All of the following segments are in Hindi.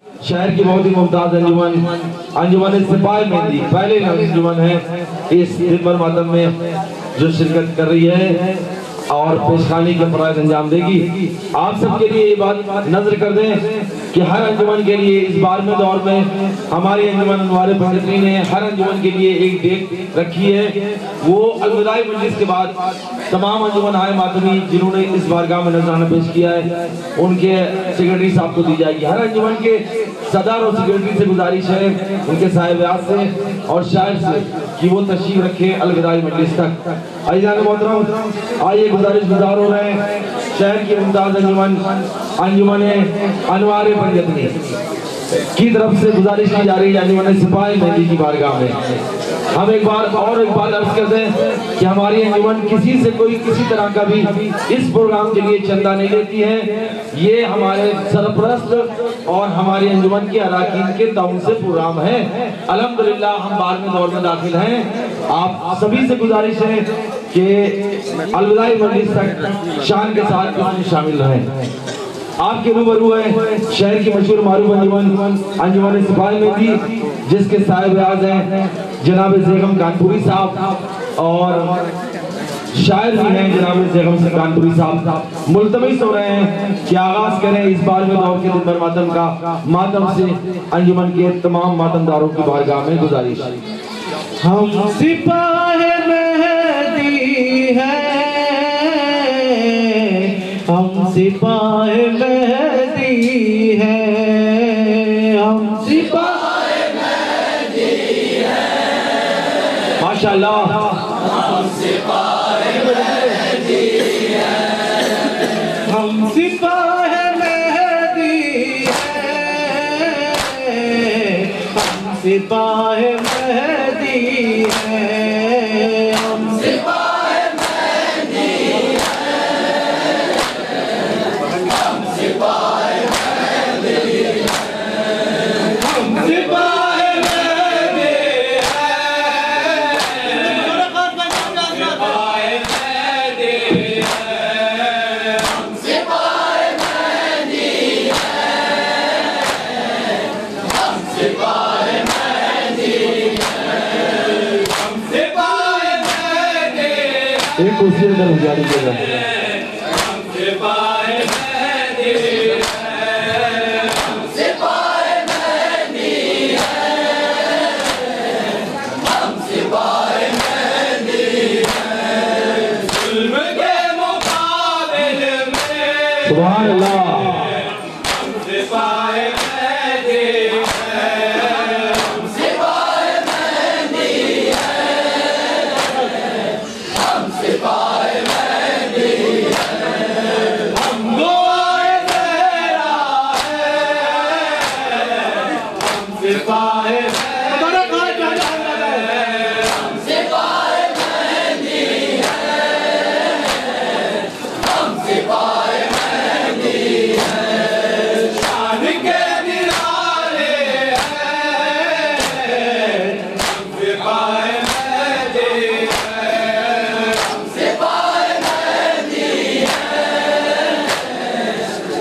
शहर की बहुत ही मुमताज अंजुमन सिपाही मेहंदी पहले अंजुमन है इस दिनभर मातम में जो शिरकत कर रही है और पेशखानी के फराइज अंजाम देगी। आप सबके लिए ये बात नजर कर दें कि हर अंजुमन के लिए इस बार में दौर में हमारी अंजुमन अनवार पंडितनी ने हर अंजुमन के लिए एक डेट रखी है। वो अलविदाई मजलिस के बाद तमाम अंजुमन आए मातमी जिन्होंने इस बारगाह में नजराना पेश किया है उनके सेक्रेटरी साहब को दी जाएगी। हर अंजुमन के सदर और सेक्रेटरी से गुजारिश है उनके साहिब-ए-आज़ से और शायर से कि वो तशरीफ रखे अलविदाई मजलिस तक। अज़ीज़ान मोहतरम आइए गुजारिश गुजार हो रहे हैं शहर की मुमताज अंजुमन अनवार पंडितनी की तरफ से गुजारिश की जा रही है अंजुमन सिपाही मेहंदी की बारगाह में। हम एक बार अर्ज करते हैं कि हमारी अंजुमन किसी से कोई किसी तरह का भी इस प्रोग्राम के लिए चंदा नहीं लेती है। ये हमारे सरपरस्त और हमारी अंजुमन के अरकान के ताउन से प्रोग्राम है। अल्हम्दुलिल्लाह हम 12वें दौर में दाखिल हैं। आप सभी से गुजारिश है कि अलविदाई मजलिस तक शान के साथ इसमें शामिल रहें। आपके रूबरू है शहर की मशहूर मारूफ अंजुमन सिपाही मेहंदी जिसके साहिब-ए-आज़ हैं जनाब ज़ेगम कानपुरी साहब और शायर भी हैं जनाब ज़ेगम से कानपुरी साहब। मुल्तमिस हो रहे हैं कि आगाज करें इस बार में दौर के दिनभर मातम का मातम से अंजुमन के तमाम मातमदारों की बारगाह में गुजारिश। हम सिपाही मेहंदी हैं, हम सिपाही मेहंदी हैं, हम सिपाही मेहंदी हैं। माशाअल्लाह हम सिपाही मेहंदी हैं, हम सिपाही मेहंदी हैं, हम सिपाही मेहंदी हैं, हम सिपाही मेहंदी हैं, हम सिपाही मेहंदी हैं, हम सिपाही मेहंदी हैं, हम सिपाही मेहंदी हैं, हम सिपाही मेहंदी हैं, हम सिपाही मेहंदी हैं, एक कुर्सी अंदर गुजारी देगा। हम सिपाही मेहंदी हैं, हम सिपाही मेहंदी हैं, हम सिपाही मेहंदी हैं, जुल्म के मुकाबिल में सुभान अल्लाह हम सिपाही मेहंदी हैं, हम सिपाही मेहंदी हैं, हम सिपाही मेहंदी हैं, हम दुआए तेरा है, हम सिपाही मेहंदी हैं, हम सिपाही मेहंदी हैं, हम सिपाही मेहंदी हैं, शान के निराले हैं, हम सिपाही मेहंदी हैं, हम सिपाही मेहंदी हैं,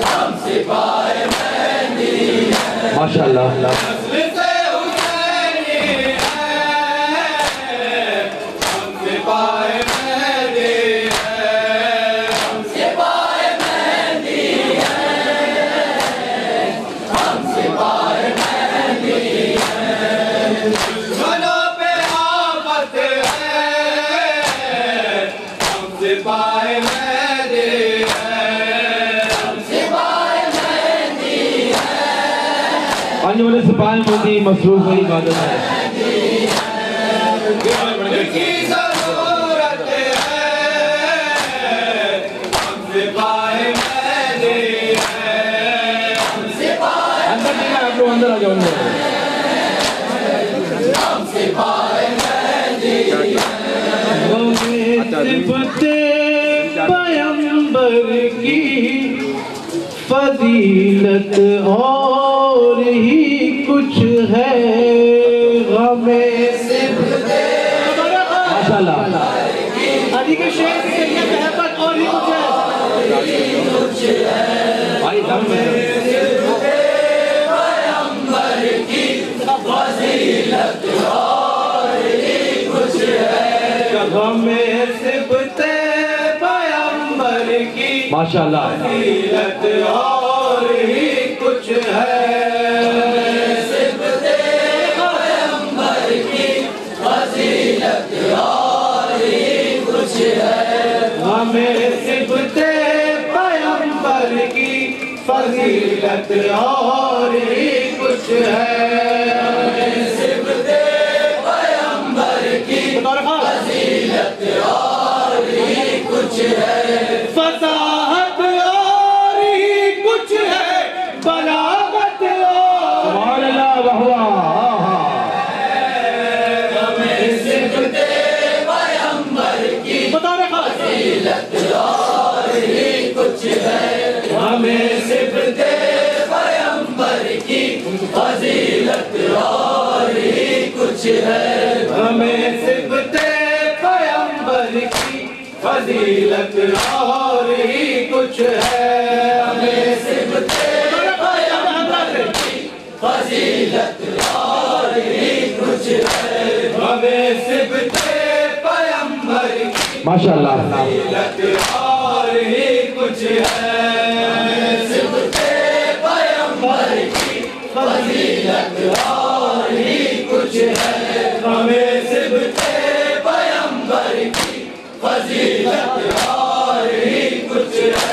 हम सिपाही मेहंदी हैं, माशाअल्लाह। नस्ल से हुसैनी हैं, हम सिपाही मेहंदी हैं, हम सिपाही मेहंदी हैं, हम सिपाही मेहंदी हैं, दुश्मनों पे आफत है, हम सिपाही मेहंदी हैं, हम सिपाही मेहंदी हैं, अंजुमन सिपाही मेहंदी मसरूफ है इबादत है। की जरूरत है, हम सिपाही मेहंदी हैं, हम सिपाही अंदर नहीं है, आप लोग अंदर आ जाओ अंदर। हम सिपाही मेहंदी हैं, सिफते पैगंबर की फजीलत और ही कुछ है, गमे सिफते माशाअल्लाह अली के शेर की कलियां महबत और ही कुछ है। भाई दम में हमें सिबते पैगंबर की माशाअल्लाह फजीलत और ही कुछ है। सिबते पैगंबर की फजीलत और ही कुछ है। हमें सिबते पैगंबर की फजीलत और ही कुछ है। सिबते पैगंबर की फजीलत और ही कुछ है। फसाहत और ही कुछ है। बलागत और हमें सिबते पैगंबर की फजीलत और ही कुछ है। हमें सिबते पैगंबर की फजीलत और ही कुछ है। हमें सिबते पैगंबर की फजीलत और ही कुछ है। हमें सिबते पैगंबर की फजीलत और ही कुछ है। हमें सिबते पैगंबर की माशाअल्लाह फजीलत और ही कुछ है। सिबते पैगंबर की फजीलत और ही कुछ है। हमें सिबते पैगंबर की फजीलत और ही कुछ है।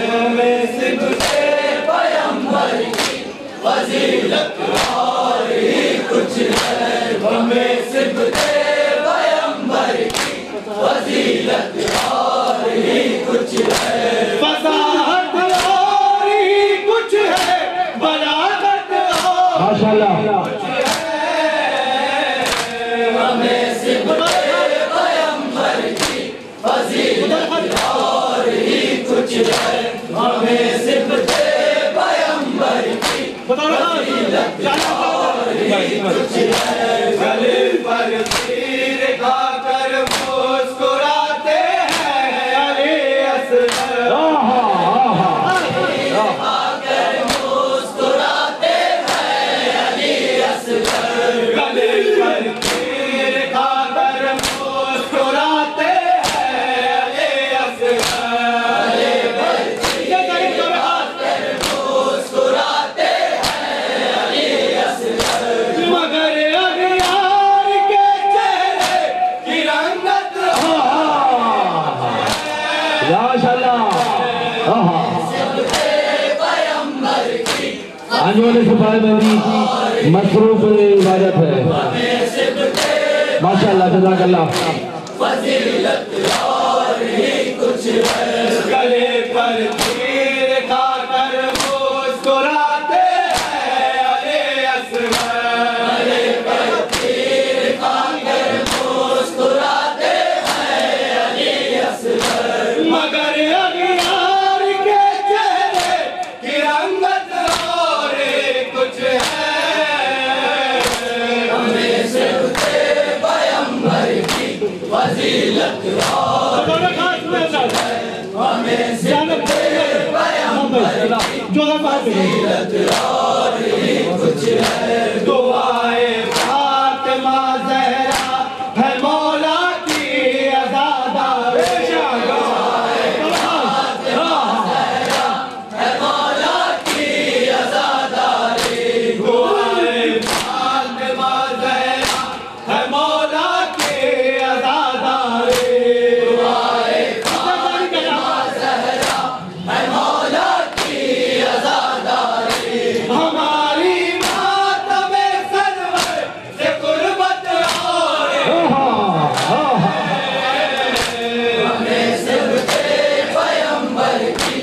हमें सिबते पैगंबर की फजीलत और ही कुछ है। हमें सिबते पैगंबर की फजीलत और ही कुछ है। फसाहत और ही कुछ है। बलागत माशाअल्लाह हमें सिबते पैगंबर की फजीलत और ही कुछ है। हमें सिबते पैगंबर की फजीलत और ही कुछ है। गले पर तीर खाकर मुस्कुराते हैं अली असगर। खाकर मुस्कुराते हैं अली असगर। गले पर तीर खाकर मुस्कुराते हैं अली असगर। मुस्कुराते हैं अली असगर। मगर अगियार के चेहरे की रंगत माशाअल्लाह पैगंबर की अंजुमन सिपाही मेहंदी मसरूफ इबादत है माशाअल्लाह जज़ाकल्लाह। फजीलत और ही कुछ है। गले पर तीर खाकर मुस्कुराते हैं अली असगर। गले पर तीर खाकर मुस्कुराते हैं अली असगर। मगर अगियार के चेहरे की रंगत और कुछ है। हमें सिबते पैगंबर की फजीलत और हमें सिबते पैगंबर की फजीलत और ही कुछ है। दुआए फातिमा ज़हरा है मौला की अज़ादार। दुआए फातिमा ज़हरा है मौला की अज़ादारी। दुआए फातिमा ज़हरा है मौला की अज़ादारी। दुआए फातिमा ज़हरा है मौला की अज़ादारी। हमारी मातम सरवर से कुर्बत और हमें सिबते पैगंबर की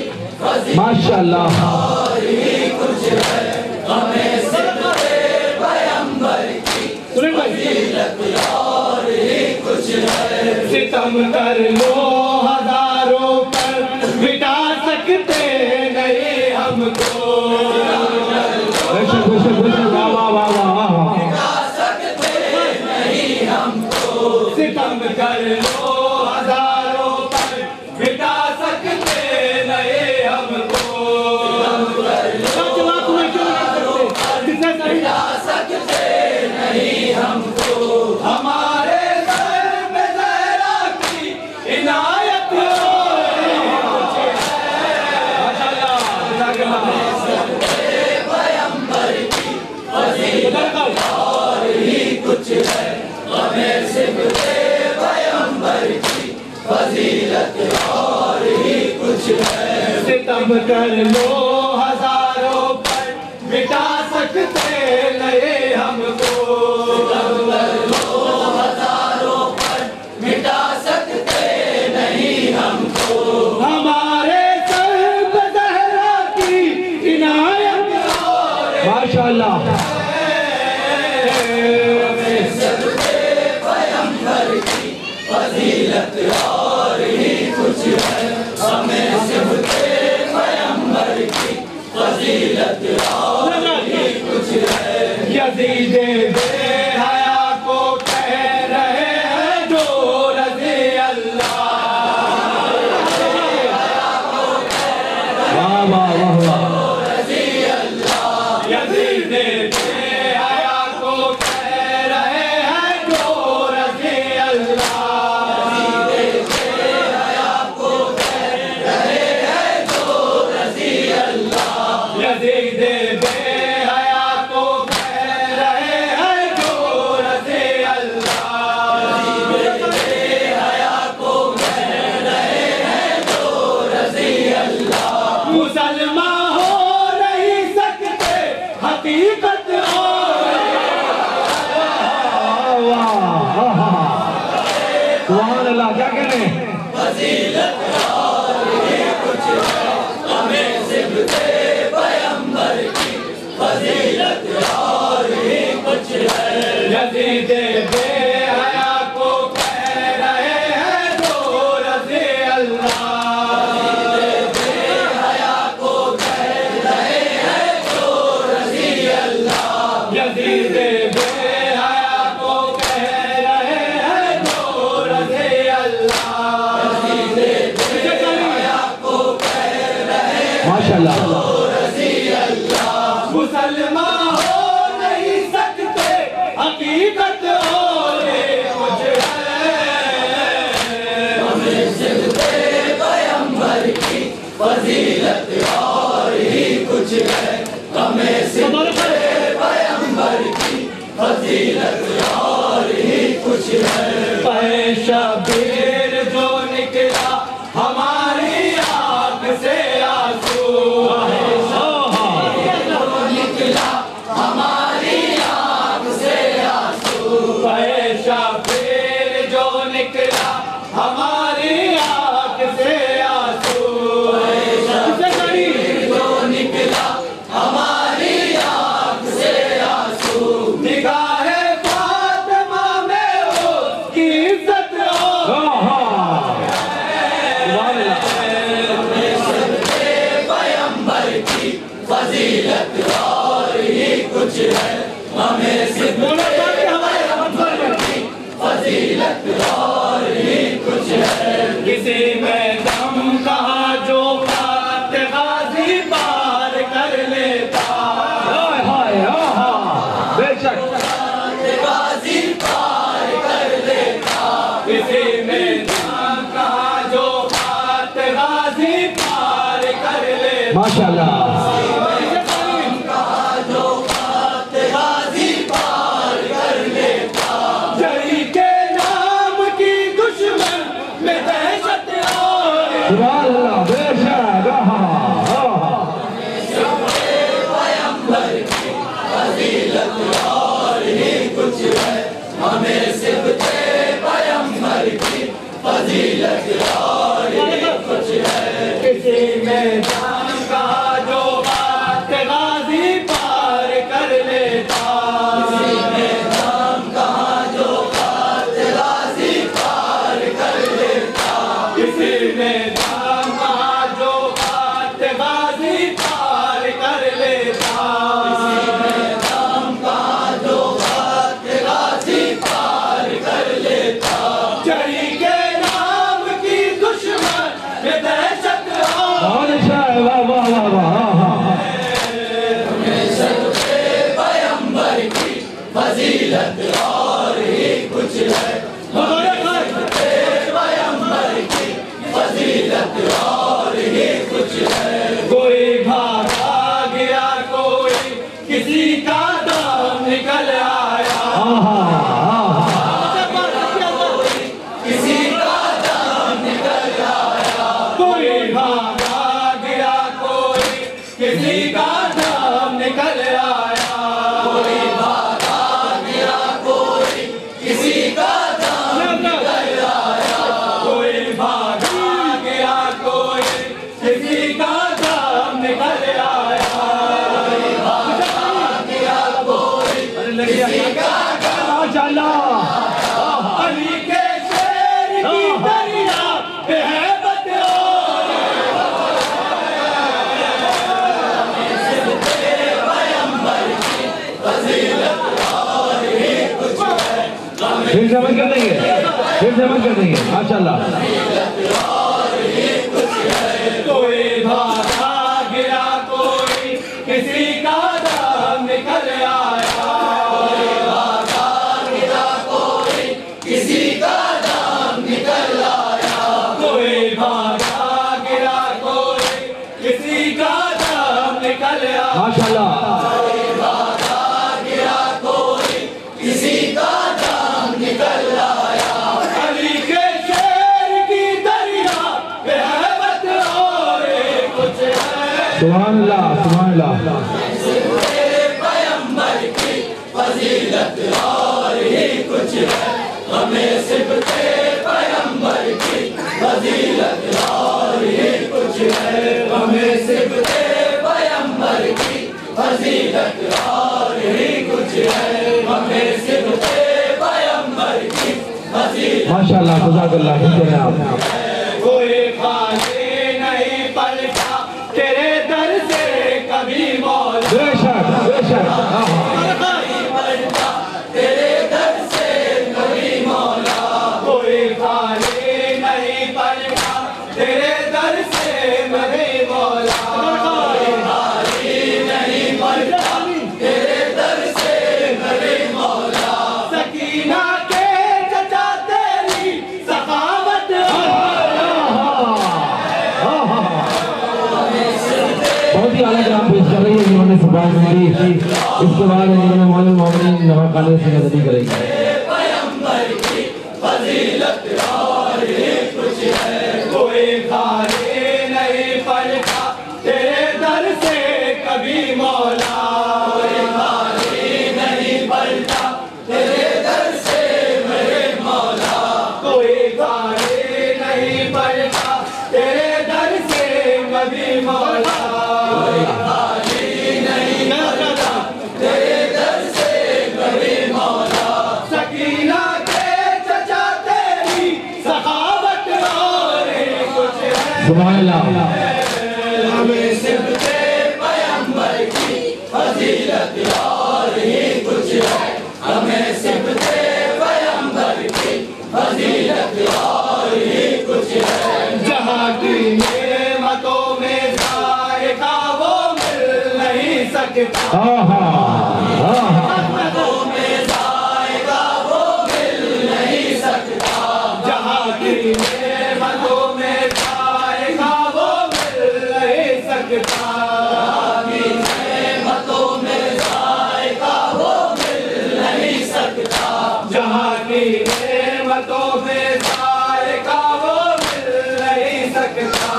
माशाअल्लाह और ही कुछ है। हमें सिबते पैगंबर की फजीलत और ही कुछ है। सितम कर लो हजारों पर मिटा सकते नहीं हमको। बेशक बेशक बेशक वाह वाह वाह वाह मिटा सकते नहीं हमको। सितम कर लो हजारों पर मिटा सकते नहीं हमको। मिटा सकते नहीं हमको। हमारे सर पे ज़हरा फजीलत और ही कुछ है। सितम कर लो हजारों पर मिटा सकते नहीं हमको, सितम कर लो हजारों पर मिटा सकते नहीं हमको। हमारे सर पे ज़हरा की इनायत और माशाअल्लाह। फजीलत और ही कुछ है, हमें सिबते पैगंबर की फजीलत और ही कुछ है। यजीद बेहया को कह रहे हैं जो रज़ी अल्लाह, वाह वाह वाह वाह। रज़ी अल्लाह। यजीद बेहया को कह रहे हैं जो रज़ी अल्लाह, यजीद बेहया को कह रहे हैं जो रज़ी अल्लाह, बेहया को कह रहे हैं जो रज़ी अल्लाह। मुसलमान हो नहीं सकते हकीकत और सुभान अल्लाह। क्या कह रहे हैं? फजीलत और ही कुछ है, हमें सिबते पैगंबर की फजीलत और ही कुछ है। यजीद बेहया को कह रहे हैं जो रज़ी अल्लाह, बेहया को कह रहे हैं जो रज़ी अल्लाह। यजीद बेहया को कह रहे हैं जो रज़ी अल्लाह, बेहया को कह रहे माशाअल्लाह। रज़ी अल्लाह। मुसलमान हो नहीं सकते हकीकत और कुछ है, हमें सिबते पैगंबर की फजीलत और ही कुछ है, हमें सिबते पैगंबर की फजीलत और ही कुछ है। शबीर जो निकला हमारी आँख से आंसू, निकला हमारी आँख से आंसू। शबीर जो निकला हमारी आँख से आंसू, जो निकला हमारी आँख से आंसू। निगाहे फातिमा में उसकी इज्जत पैगंबर की फजीलत और ही कुछ है, हमें सिबते पैगंबर की फजीलत और ही कुछ है। किसी में दम कहा जो बात गाजी पार कर लेता, हाय हाय बेशक। गाजी पार कर लेता। किसी में दम कहा जो बात गाजी पार कर लेता, माशाअल्लाह। जो बात गाजी पार कर लेता। जरी के नाम की दुश्मन में दहशत और सुभान अल्लाह। बेशक। पैगंबर की फजीलत और ही कुछ है, हमें सिबते पैगंबर की फजीलत और ही कुछ है। किसी में दम कहा जो बात गाजी पार कर लेता, नाम कहा जो बात गाजी पार कर लेता। किसी में दम कहा जो बात गाजी पार कर लेता, नाम कहा जो बात गाजी पार कर लेता। जरी के नाम की दुश्मन में दहशत और बहुत अच्छा है। वाह वाह वाह वाह। हमें सिबते पैगंबर की फजीलत और ही कुछ है, पैगंबर की फजीलत फिर से अमल कर देंगे, फिर से अमल कर देंगे माशाल्लाह। कोई भागा गिरा, कोई किसी का दाम निकल आया, कोई भागा गिरा, कोई किसी का दाम निकल आया, कोई भागा गिरा, कोई किसी का दाम निकल आया माशाल्लाह। कोई भागा गिरा, कोई किसी का दाम निकल आया, अली के शेर की दरिया बेहबत और कुछ है, सुभान अल्लाह, सुभान अल्लाह। पैगंबर की फजीलत और ही कुछ है, हमें सिर्फ पैगंबर की फजीलत और ही कुछ है, हमें सिर्फ पैगंबर की फजीलत और ही कुछ है, हमें सिर्फ पैगंबर की फजीलत। माशाल्लाह, जज़ाकल्लाह, ठीक है आप। कोई खाली नहीं पलटा तेरे दर से कभी मौला, बेशक बेशक। तेरे दर से कभी मौला, कोई खाली नहीं पलटा तेरे दर से कभी मौला, खाली नहीं पलटा तेरे दर से कभी मौला, सकीना के चचा तेरी सखावत बहुत ही आला काम पेश कर रही है इन्होंने सुभान मेरी। इसके बाद इन्होंने मौलवी मोमिन नवा खालिद से नजरी करेगी। पैगंबर की फजीलत और ही कुछ है, कोई खाली नहीं पलटा तेरे दर से कभी मौला, खाली नहीं पलटा तेरे दर से मेरे मौला, कोई खाली नहीं पलटा तेरे दर से कभी मौला, खाली नहीं पलटा तेरे दर से कभी मौला, सकीना के चचा तेरी सखावत और कुछ है, सुभान अल्लाह। हमें सिर्फ पैगंबर की फजीलत और ही कुछ है, हमें सिर्फ पैगंबर की फजीलत और ही कुछ है, जहाँ की नेमतों में जायका वो मिल नहीं सकता, आहा आहा। में जाएगा वो मिल नहीं सकता, जहाँ की नेमतों में जायका वो मिल नहीं सकता, नेमतों में जाएगा वो मिल नहीं सकता, जहाँ की नेमतों में जायका वो मिल नहीं सकता,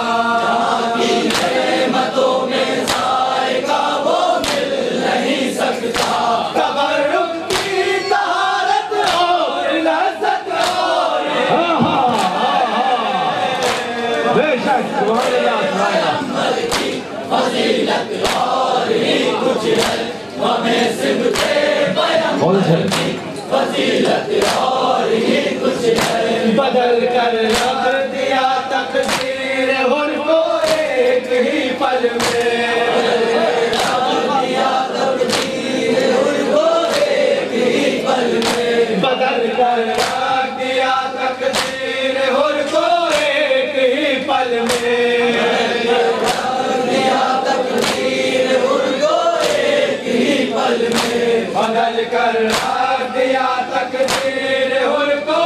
नेमतों में जाएगा वो मिल नहीं सकता, तबर्रुक की तहारत और लज़्ज़त और बेशक सुभान अल्लाह, सुभान अल्लाह। फजीलत और ही कुछ है, हमें सिर्फ बहुत अच्छा। फजीलत और ही कुछ है, बदल कर रख दिया तकदीर हुर को एक ही पल में, बदल कर रख दिया तकदीर हुर को एक ही पल में, बदल कर रख दिया तकदीर हुर को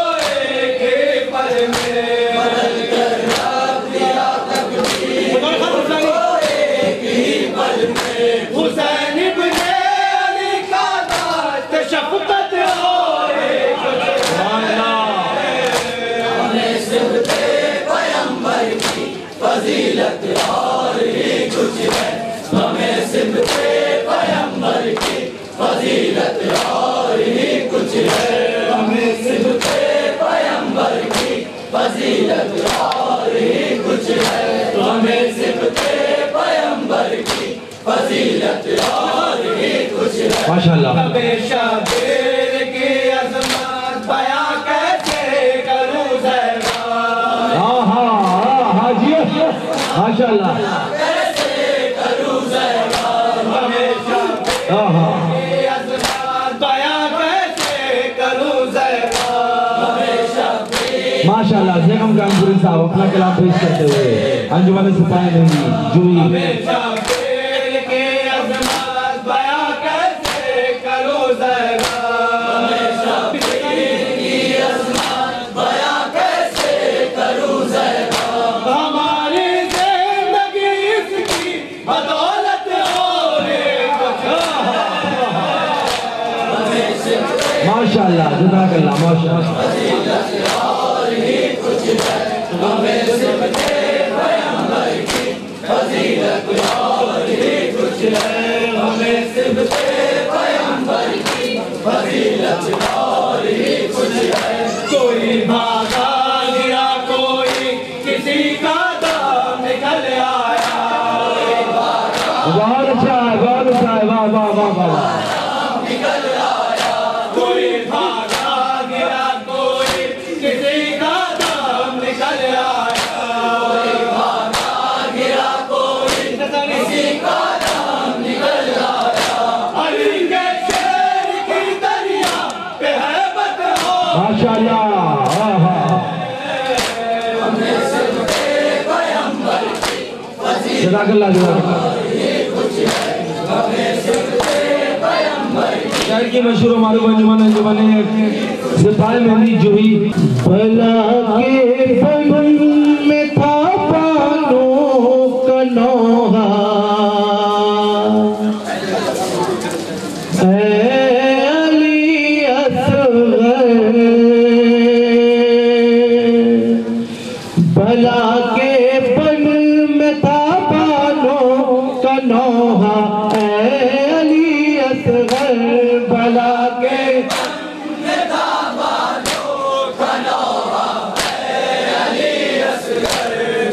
एक ही पल में, हुसैन इब्ने अली का दास्त शफ़क़त और हमें सिर्फ पैगंबर की फजीलत और ही कुछ है, हमें सिर्फ पैगंबर की फजीलत और ही कुछ है, हमें सिर्फ पैगंबर की फजीलत और ही कुछ है, हमें सिर्फ पैगंबर की फजीलत और ही कुछ है, माशाल्लाह। शबीर की अज़मत बयां कैसे करूं ज़रा, आहा आहा जी माशाल्लाह। कैसे करूं ज़रा, आहा अज़मत बयां कैसे करूं ज़रा, इमाम कानपुरी साहब अपना कलाम पेश करते हुए अंजुमन सिपाही मेहंदी जूही माशाअल्लाह जज़ाकल्लाह माशाअल्लाह कोई भागा गिरा कोई किसी का दाम निकल आया बहुत अच्छा है वाह वाह वाह वाह वाह निकल आया कोई भागा गिरा कोई किसी का दाम निकल आया कोई भागा गिरा कोई किसी का दाम निकल आया अली के शेर की दरिया पे है बदहो माशाअल्लाह जज़ाकल्लाह शहर की मशहूर मारूफ अंजुमन सिपाही मेहंदी जूही भला के बन में था पानो कनोहा अली असगर भला के बन में था पानो कनोहा अली असगर भला के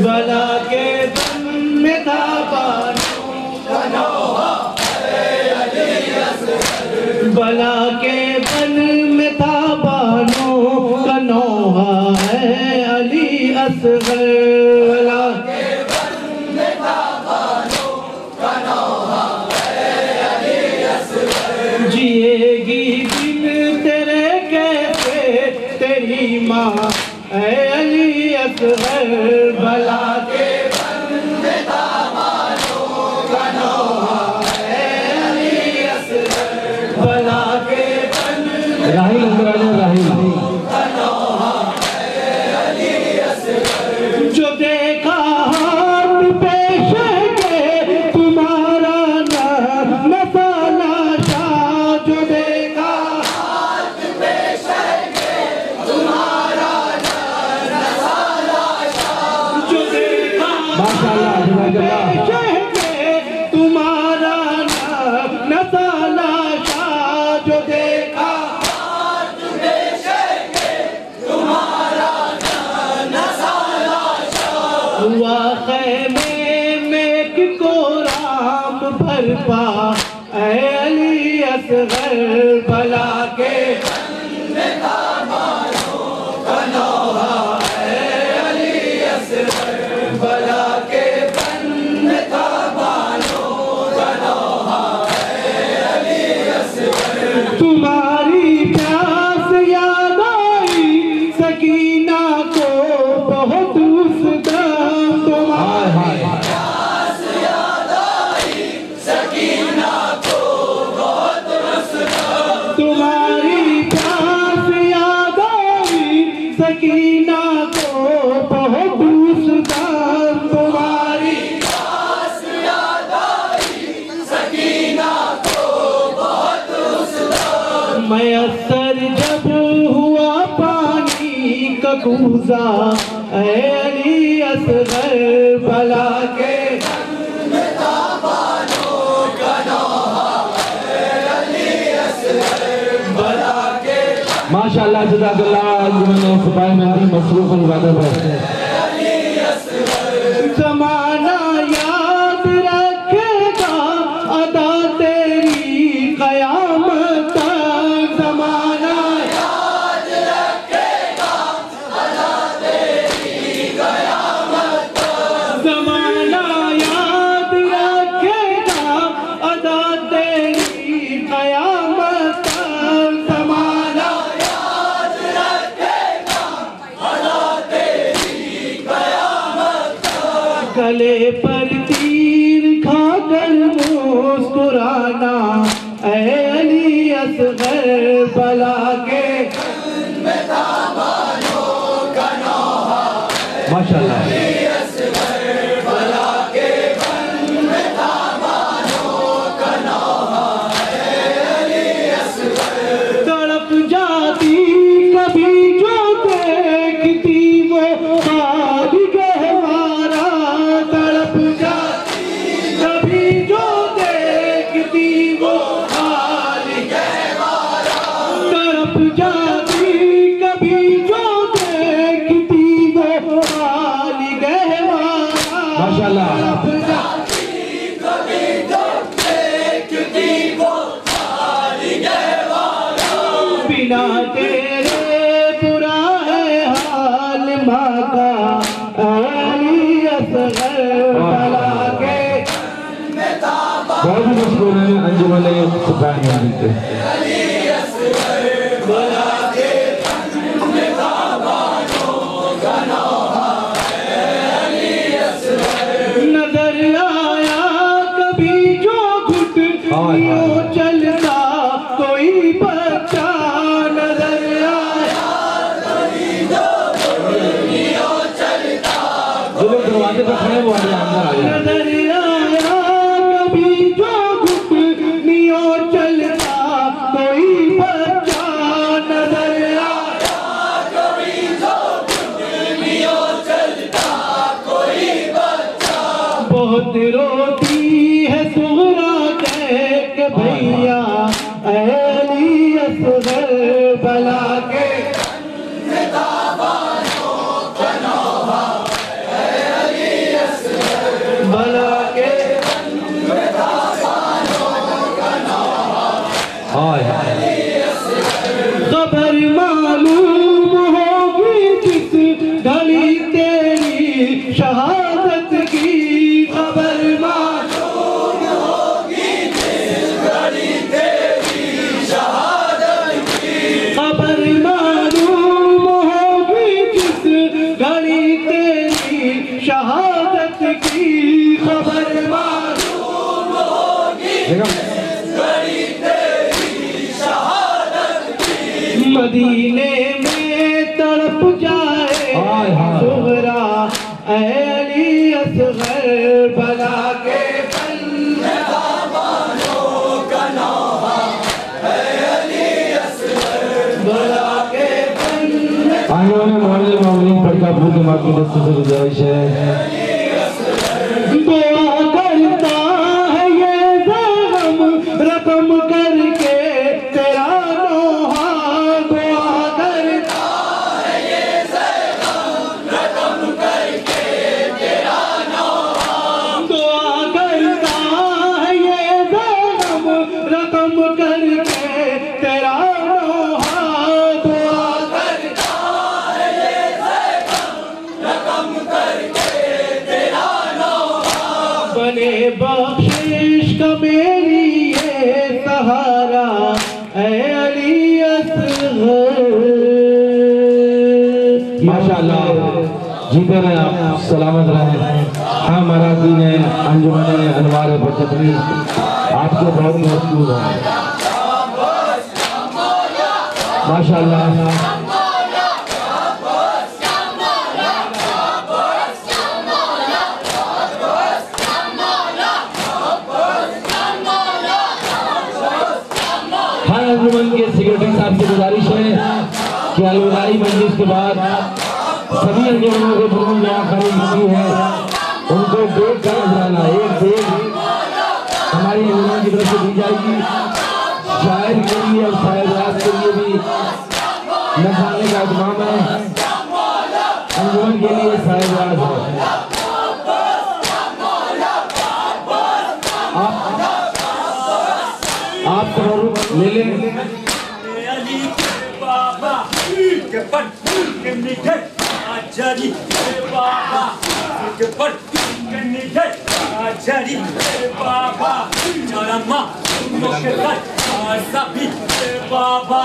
भला के बन में था बानो कनोहा भला के बन में था बानो कनोहा है अली असगर भला के बन में था बानो कनोहा है अली असगर जिएगी दिन तेरे कैसे तेरी माँ है अली असगर भला के बन में था बानो कनोहा है अली असगर भला के बन राहिल अंदराजा राहिल जो देखा हाथ पेश के तुम्हारा मसाला शाह जो देखा हाथ पेश के तुम्हारा मसाला शाह जो देखा माशाअल्लाह जज़ाकल्लाह पेश के तुम्हारा मसाला शाह जो देखा हाथ पेश के तुम्हारा हुआ खैमे में को राम भर पा ऐ अली असगर भला के भला के बन में था बानो कनोहा अली असगर तुम्हारी प्यास याद आई सकीना को बहुत उस दम तुम्हारी प्यास याद आई सकीना को बहुत उस दम तुम्हारी प्यास याद आई सकीना को बहुत उस दम तुम्हारी प्यास याद आई सकीना को बहुत उस दम मयसर जब हुआ पानी का कूजा ऐ अली असगर भला के माशाअल्लाह जज़ाकल्लाह अंजुमन सिपाही मेहंदी मसरूफ इबादत है जमाना याद रखेगा अदा तेरी कयामत तक जमाना याद रखेगा अदा तेरी कयामत तक जमाना याद रखेगा अदा तेरी कयामत तक जमाना याद रखेगा अदा तेरी गले पर तीर खाकर मुस्कुराना, ऐ अली असगर बला के माशाल्लाह। तड़प जाती कभी जो देखती वो हाल गहवारा, तड़प जाती कभी जो देखती वो हाल गहवारा, तड़प जाती कभी जो देखती वो हाल गहवारा, माशाल्लाह। बिना तेरे बुरा है हाल माँ का, अली असगर बला के। बहुत ही मशहूर है अंजुमन सिपाही मंदिर के। नजर आया कभी जो घुट चलता कोई बच्चा, नजर आया जो लोग दरवाजे पर खड़े वो अंदर आ जाए। नजर आया कभी जो घुट चलता कोई बच्चा, नजर आया कभी जो चलता कोई बच्चा। बहुत रोती है सुगरा कह के भैया, अली असगर बला के। बला के हाय खबर मालूम होगी जिस घड़ी तेरी शहादत की, खबर मालूम होगी जिस घड़ी तेरी शहादत की, खबर मालूम होगी जिस घड़ी तेरी शहादत की, खबर मालूम होगी मदीने में तड़प जाए सुहरा, अली असगर बला के। आने वाले मोहल्ले मामूली पड़का भूख माँ की दस्तों से गुजारिश है। दुआ करता है ये ज़ग़म रकम करके तेरा नोहा, दुआ करता है ये ज़ग़म रकम करके तेरा नोहा, दुआ करता है ये ज़ग़म रकम करके तेरा नोहा, दुआ करता है ये ज़ग़म रकम करके तेरा नोहा। बने बख्शिश का मेरी ये सहारा, ऐ अली असगर। माशाल्लाह, जीते रहे आप, सलामत रहे। हमारा दीन है अंजुमन अनवार बचतनी आपके बहुत मशहूर है। माशाल्लाह। हर अंजुमन के सेक्रेटरी साहब की गुजारिश है कि अलविदाई मजलिस के बाद सभी अंजुमनों को फुल जमाखानी की है उनको बेग का नजराना, एक बेग हमारी अंजुमन की तरफ से दी जाएगी। शायर के लिए और शायरात के लिए भी नजराने का इंतजाम है। अंजुमन के लिए शायरात है। आप तबरुक ले लें। अली बाबा के पर के मीठे आजारी बाबा के पर के मीठे आजारी बाबा चरमा मुके साथ सभी बाबा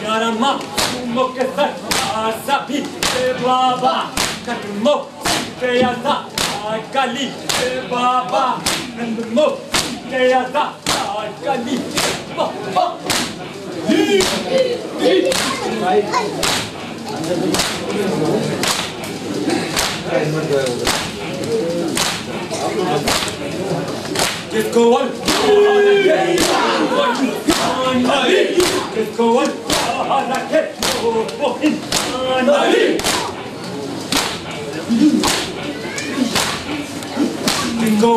चरमा मुके साथ सभी बाबा कदमों पे आजा काली बाबा नंदमो गया था काली बाबा जिसको जिसको रखे वो इंसान जिसको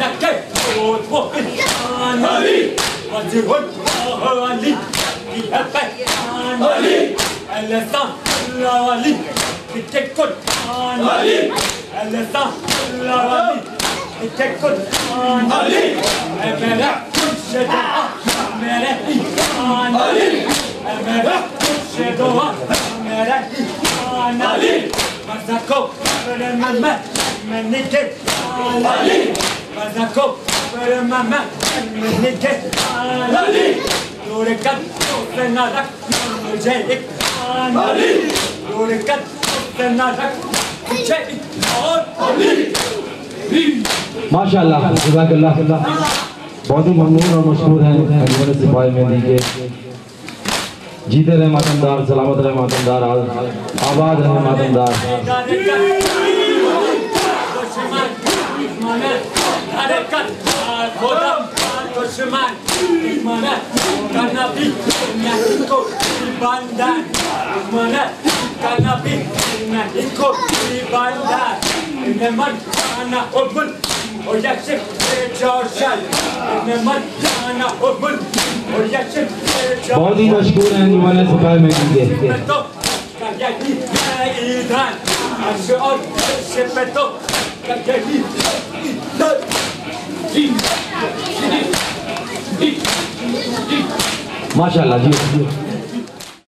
रखे वो इंसान वजहुल अली की है पहचान अलसा अली के कुरान अलसा अली के कुरान मेरा मुर्शिदा मेरे ईमान मेरा मुर्शिदा मेरे ईमान मज़ाको मेरे मम्मा मैंने के मज़ाको मेरे मम्मा मैंने के लोरे कद से ना रख मुझे एक लोरे कद से ना रख मुझे एक माशाअल्लाह जज़ाकल्लाह बहुत ही ममनून और मशहूर हैं अंजुमन सिपाही मेहंदी के। जीते रहे मातमदार, सलामत रहे मातमदार, आबाद रहे मातमदार। बहुत ही मशहूर हैं अंजुमन सिपाही मेहंदी के। माशाअल्लाह जी।